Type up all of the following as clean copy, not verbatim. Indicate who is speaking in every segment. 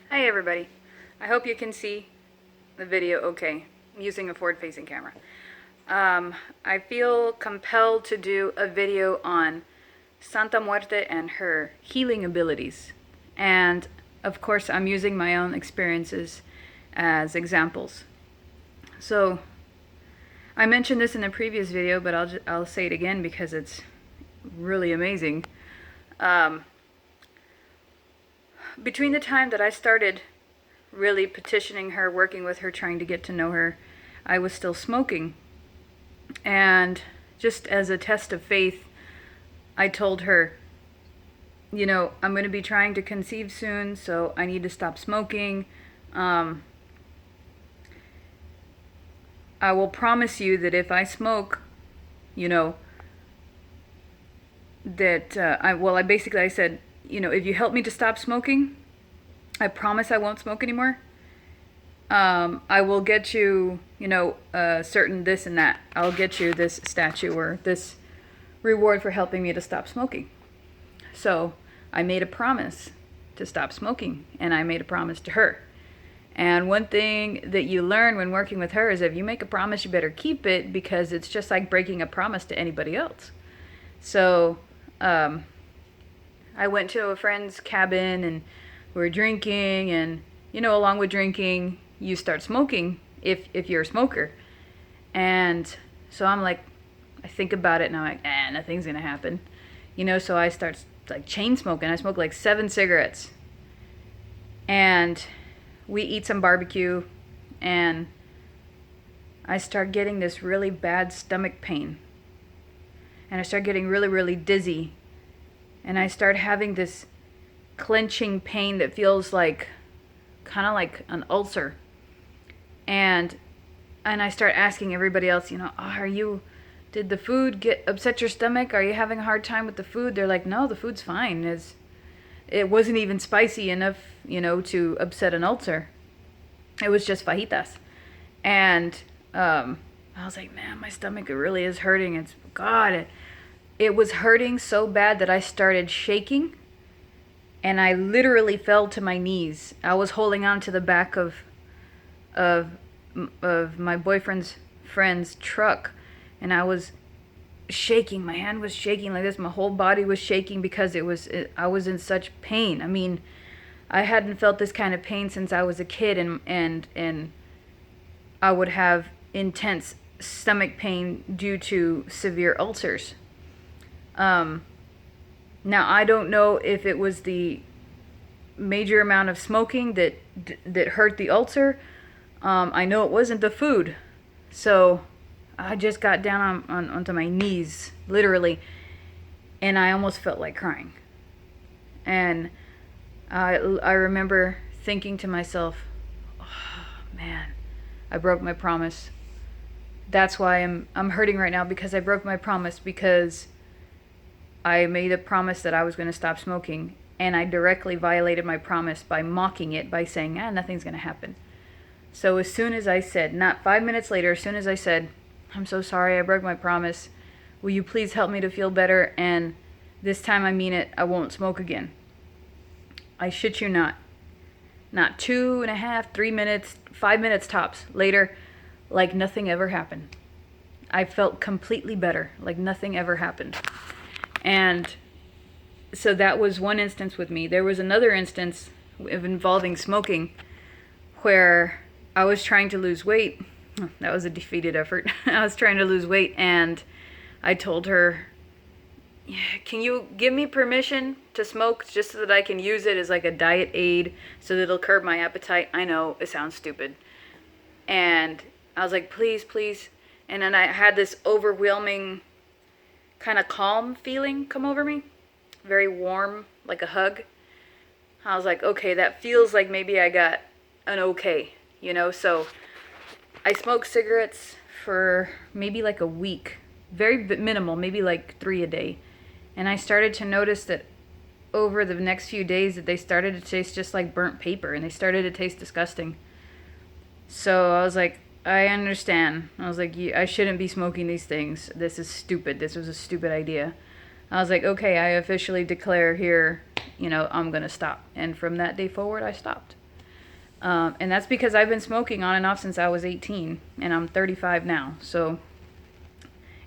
Speaker 1: Hi everybody. I hope you can see the video okay. I'm using a forward-facing camera. I feel compelled to do a video on Santa Muerte and her healing abilities. And of course I'm using my own experiences as examples. So I mentioned this in a previous video, but I'll say it again because it's really amazing. Between the time that I started really petitioning her, working with her, trying to get to know her, I was still smoking. And just as a test of faith, I told her, you know, I'm going to be trying to conceive soon, so I need to stop smoking. I will promise you that if I smoke, you know, that I said, you know, if you help me to stop smoking, I promise I won't smoke anymore. I will get you, you know, certain this and that. I'll get you this statue or this reward for helping me to stop smoking. So I made a promise to stop smoking, and I made a promise to her. And one thing that you learn when working with her is if you make a promise, you better keep it, because it's just like breaking a promise to anybody else. So I went to a friend's cabin and we were drinking, and you know, along with drinking, you start smoking if you're a smoker. And so I'm like, I think about it and I'm like, nothing's gonna happen. You know, so I start like chain smoking. I smoke like 7 cigarettes. And we eat some barbecue and I start getting this really bad stomach pain. And I start getting really, really dizzy. And I start having this clenching pain that feels like kind of like an ulcer. And I start asking everybody else, you know, did the food upset your stomach? Are you having a hard time with the food? They're like, no, the food's fine. It wasn't even spicy enough, you know, to upset an ulcer. It was just fajitas. And I was like, man, my stomach really is hurting. It was hurting so bad that I started shaking, and I literally fell to my knees. I was holding on to the back of my boyfriend's friend's truck, and I was shaking. My hand was shaking like this. My whole body was shaking because I was in such pain. I mean, I hadn't felt this kind of pain since I was a kid, and I would have intense stomach pain due to severe ulcers. Now I don't know if it was the major amount of smoking that hurt the ulcer. I know it wasn't the food. So I just got down onto my knees, literally, and I almost felt like crying. And I remember thinking to myself, oh, man, I broke my promise. That's why I'm hurting right now, because I broke my promise, because I made a promise that I was going to stop smoking, and I directly violated my promise by mocking it, by saying, nothing's going to happen. So as soon as I said, not 5 minutes later, as soon as I said, I'm so sorry, I broke my promise, will you please help me to feel better, and this time I mean it, I won't smoke again. I shit you not 2.5, 3 minutes, 5 minutes tops later, like nothing ever happened. I felt completely better, like nothing ever happened. And so that was one instance with me. There was another instance involving smoking where I was trying to lose weight. That was a defeated effort. I was trying to lose weight, and I told her, can you give me permission to smoke just so that I can use it as like a diet aid so that it'll curb my appetite? I know it sounds stupid. And I was like, please, please. And then I had this overwhelming kind of calm feeling come over me. Very warm, like a hug. I was like, okay, that feels like maybe I got an okay, you know? So I smoked cigarettes for maybe like a week. Very minimal, maybe like 3 a day. And I started to notice that over the next few days that they started to taste just like burnt paper, and they started to taste disgusting. So I was like, I understand. I was like, I shouldn't be smoking these things. This is stupid. This was a stupid idea. I was like, okay, I officially declare here, you know, I'm going to stop. And from that day forward, I stopped. And that's because I've been smoking on and off since I was 18, and I'm 35 now. So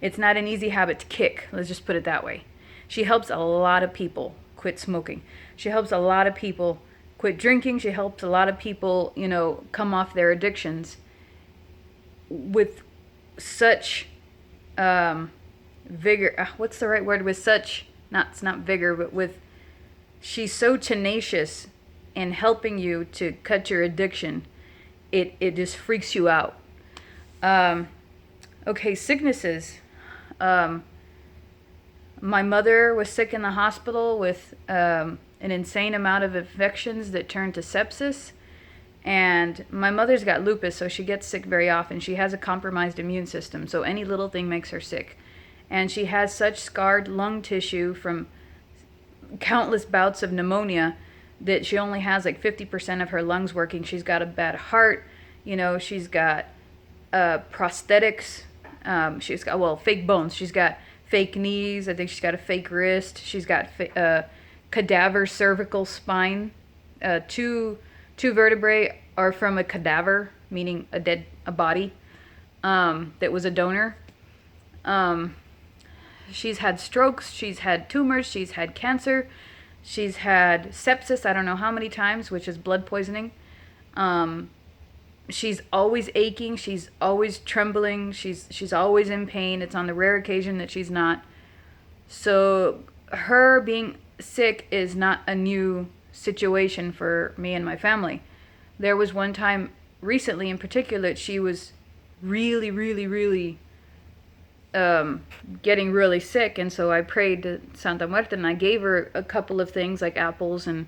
Speaker 1: it's not an easy habit to kick. Let's just put it that way. She helps a lot of people quit smoking. She helps a lot of people quit drinking. She helps a lot of people, come off their addictions with such vigor. What's the right word? With such, it's not vigor, but she's so tenacious in helping you to cut your addiction. It just freaks you out. Okay, sicknesses. My mother was sick in the hospital with an insane amount of infections that turned to sepsis. And my mother's got lupus, so she gets sick very often. She has a compromised immune system, so any little thing makes her sick. And she has such scarred lung tissue from countless bouts of pneumonia that she only has like 50% of her lungs working. She's got a bad heart, she's got prosthetics. She's got, fake bones. She's got fake knees. I think she's got a fake wrist. She's got cadaver cervical spine. Two vertebrae are from a cadaver, meaning a body that was a donor. She's had strokes. She's had tumors. She's had cancer. She's had sepsis, I don't know how many times, which is blood poisoning. She's always aching. She's always trembling. She's always in pain. It's on the rare occasion that she's not. So her being sick is not a new situation for me and my family. There was one time recently in particular that she was really, really, really getting really sick, and so I prayed to Santa Muerte, and I gave her a couple of things like apples and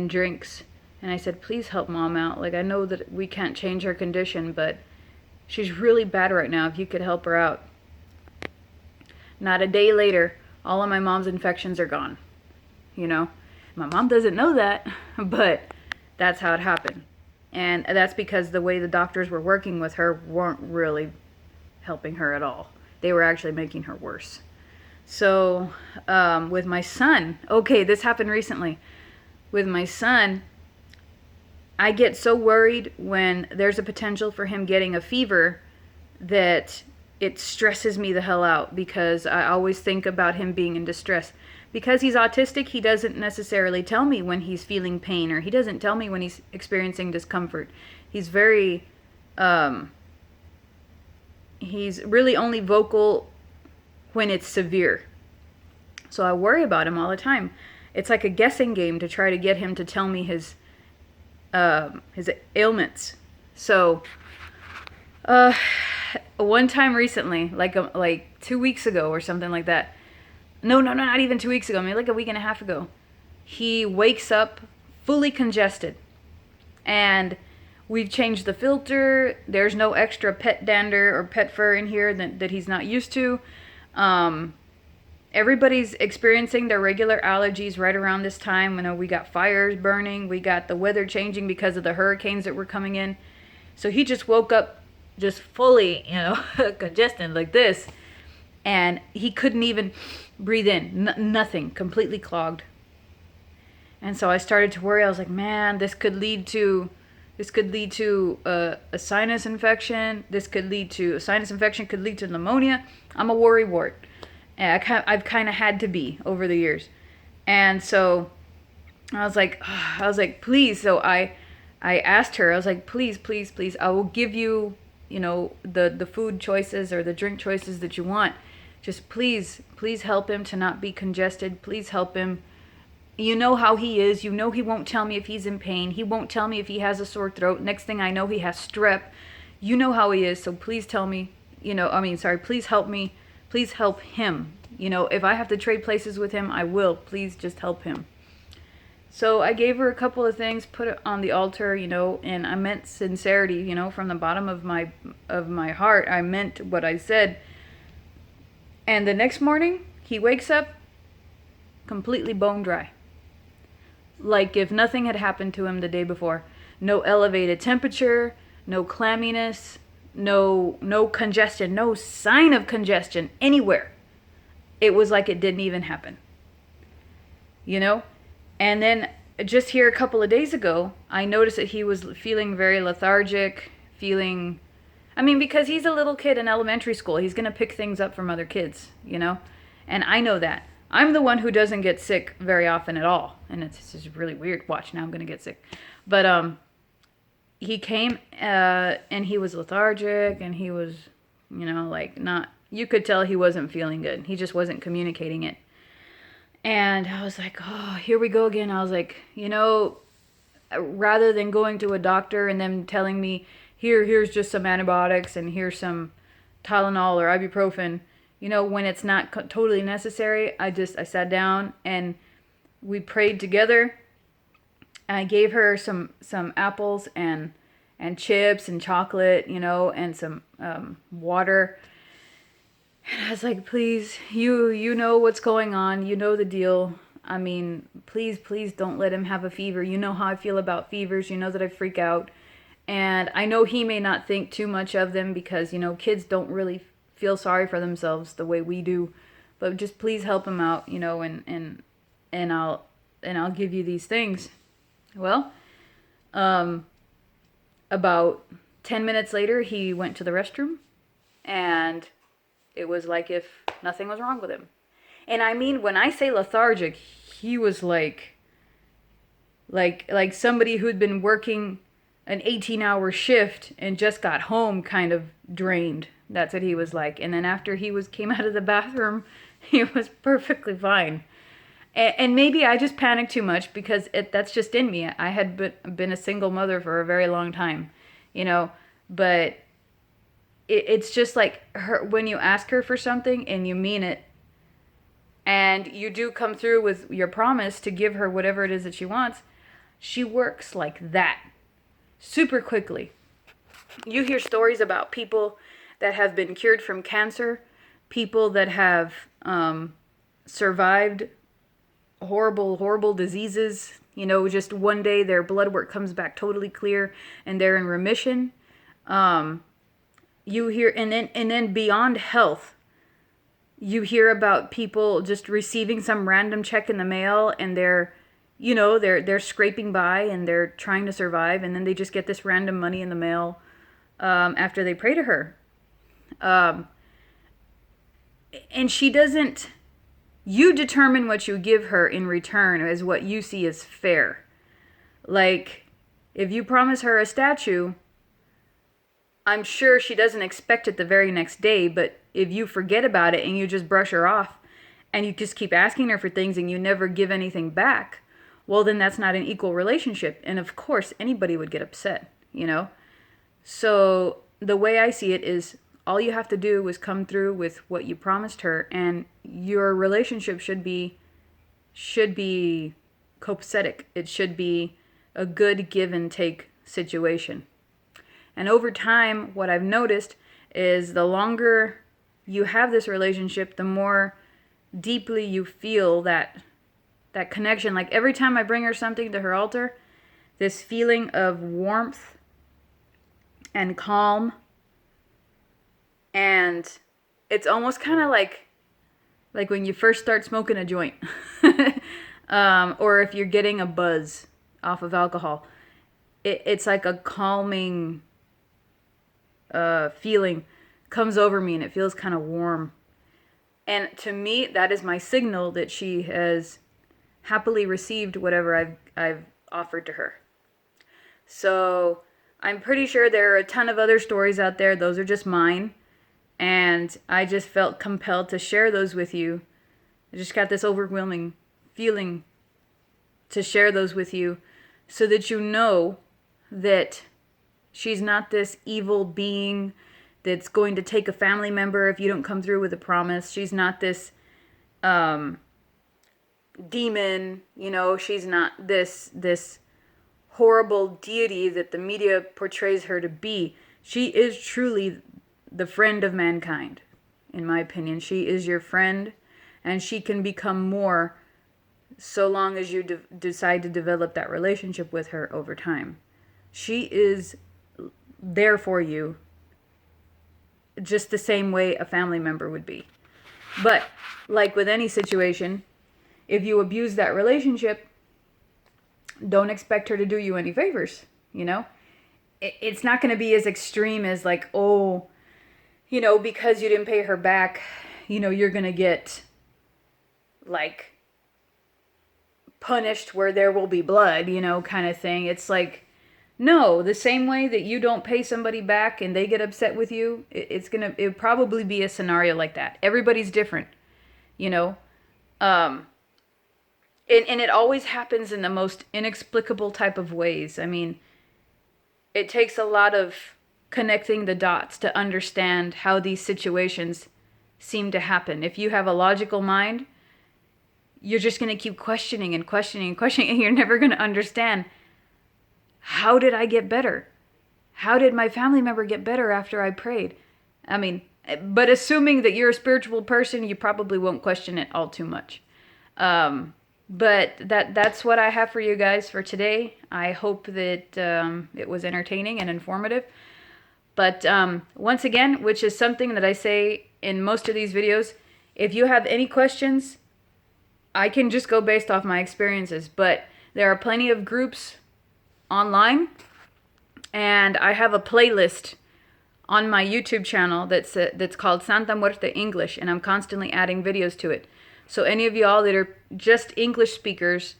Speaker 1: drinks, and I said, please help Mom out. Like, I know that we can't change her condition, but she's really bad right now. If you could help her out. Not a day later, all of my mom's infections are gone. My mom doesn't know that, but that's how it happened. And that's because the way the doctors were working with her weren't really helping her at all. They were actually making her worse. So with my son, okay, this happened recently. With my son, I get so worried when there's a potential for him getting a fever that it stresses me the hell out, because I always think about him being in distress. Because he's autistic, he doesn't necessarily tell me when he's feeling pain, or he doesn't tell me when he's experiencing discomfort. He's very... he's really only vocal when it's severe. So I worry about him all the time. It's like a guessing game to try to get him to tell me his ailments. So one time recently, like 2 weeks ago or something like that. No, not even 2 weeks ago. Maybe like a week and a half ago. He wakes up fully congested. And we've changed the filter. There's no extra pet dander or pet fur in here that he's not used to. Everybody's experiencing their regular allergies right around this time. We got fires burning. We got the weather changing because of the hurricanes that were coming in. So he just woke up just fully, congested like this. And he couldn't even breathe in. Nothing. Completely clogged. And so I started to worry. I was like, man, this could lead to a sinus infection. A sinus infection could lead to pneumonia. I'm a worry wart. And I've kind of had to be over the years. And so I was like, please. So I asked her, I was like, please, I will give you, the food choices or the drink choices that you want. Just please help him to not be congested. Please help him. You know how he is. He won't tell me if he's in pain. He won't tell me if he has a sore throat. Next thing I know, he has strep. You know how he is, so please tell me, please help me. Please help him. If I have to trade places with him, I will. Please just help him. So I gave her a couple of things, put it on the altar, and I meant sincerity, from the bottom of my heart. I meant what I said. And the next morning, he wakes up completely bone dry. Like if nothing had happened to him the day before. No elevated temperature, no clamminess, no congestion, no sign of congestion anywhere. It was like it didn't even happen. And then just here a couple of days ago, I noticed that he was feeling very lethargic, because he's a little kid in elementary school. He's going to pick things up from other kids, you know? And I know that. I'm the one who doesn't get sick very often at all. And it's just really weird. Watch, now I'm going to get sick. But he came and he was lethargic and he was, not, you could tell he wasn't feeling good. He just wasn't communicating it. And I was like, oh, here we go again. I was like, rather than going to a doctor and them telling me, here's just some antibiotics and here's some Tylenol or ibuprofen, when it's not totally necessary, I sat down and we prayed together. I gave her some apples and chips and chocolate, and some water. And I was like, please, you know what's going on. You know the deal. I mean, please don't let him have a fever. You know how I feel about fevers. You know that I freak out. And I know he may not think too much of them because, kids don't really feel sorry for themselves the way we do. But just please help him out, and I'll give you these things. Well, about 10 minutes later, he went to the restroom and it was like if nothing was wrong with him. And I mean, when I say lethargic, he was like somebody who'd been working an 18-hour shift and just got home kind of drained. That's what he was like. And then after came out of the bathroom, he was perfectly fine. And maybe I just panicked too much because that's just in me. I had been a single mother for a very long time, but it's just like her, when you ask her for something and you mean it, and you do come through with your promise to give her whatever it is that she wants, she works like that super quickly. You hear stories about people that have been cured from cancer, people that have survived horrible diseases. Just one day their blood work comes back totally clear and they're in remission. You hear, and then beyond health, you hear about people just receiving some random check in the mail and they're scraping by and they're trying to survive, and then they just get this random money in the mail after they pray to her. And she doesn't, you determine what you give her in return as what you see as fair. Like, if you promise her a statue, I'm sure she doesn't expect it the very next day, but if you forget about it and you just brush her off and you just keep asking her for things and you never give anything back, well, then that's not an equal relationship. And of course, anybody would get upset, So the way I see it is all you have to do is come through with what you promised her, and your relationship should be copacetic. It should be a good give and take situation. And over time, what I've noticed is the longer you have this relationship, the more deeply you feel that connection. Like every time I bring her something to her altar, this feeling of warmth and calm, and it's almost kind of like when you first start smoking a joint, or if you're getting a buzz off of alcohol. It's like a calming feeling comes over me, and it feels kind of warm. And to me, that is my signal that she has happily received whatever I've offered to her. So I'm pretty sure there are a ton of other stories out there. Those are just mine. And I just felt compelled to share those with you. I just got this overwhelming feeling to share those with you so that you know that she's not this evil being that's going to take a family member if you don't come through with a promise. She's not this demon, she's not this horrible deity that the media portrays her to be. She is truly the friend of mankind, in my opinion. She is your friend, and she can become more so long as you decide to develop that relationship with her over time. She is there for you just the same way a family member would be. But like with any situation, if you abuse that relationship, don't expect her to do you any favors, you know? It's not going to be as extreme as like, oh, you know, because you didn't pay her back, you know, you're going to get like punished where there will be blood, you know, kind of thing. It's like, no, the same way that you don't pay somebody back and they get upset with you, it'll probably be a scenario like that. Everybody's different, you know? And it always happens in the most inexplicable type of ways. I mean, it takes a lot of connecting the dots to understand how these situations seem to happen. If you have a logical mind, you're just going to keep questioning and questioning and questioning, and you're never going to understand, how did I get better? How did my family member get better after I prayed? I mean, but assuming that you're a spiritual person, you probably won't question it all too much. But that's what I have for you guys for today. I hope that it was entertaining and informative. But once again, which is something that I say in most of these videos, if you have any questions, I can just go based off my experiences. But there are plenty of groups online, and I have a playlist on my YouTube channel that's called Santa Muerte English, and I'm constantly adding videos to it. So any of y'all that are just English speakers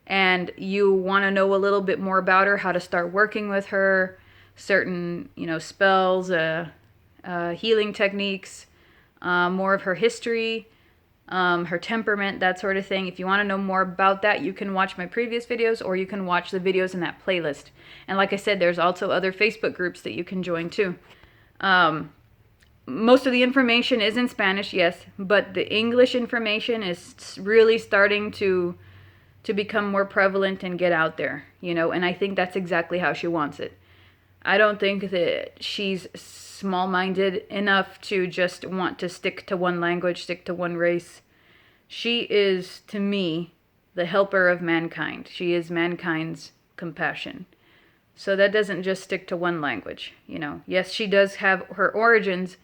Speaker 1: and you want to know a little bit more about her, how to start working with her, certain, you know, spells, healing techniques, more of her history, her temperament, that sort of thing. If you want to know more about that, you can watch my previous videos, or you can watch the videos in that playlist. And like I said, there's also other Facebook groups that you can join too. Most of the information is in Spanish, yes, but the English information is really starting to become more prevalent and get out there, you know, and I think that's exactly how she wants it. I don't think that she's small-minded enough to just want to stick to one language, stick to one race. She is, to me, the helper of mankind. She is mankind's compassion. So that doesn't just stick to one language, you know. Yes, she does have her origins,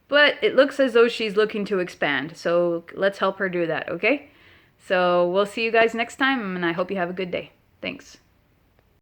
Speaker 1: but it looks as though she's looking to expand. So let's help her do that, okay? So we'll see you guys next time, and I hope you have a good day. Thanks.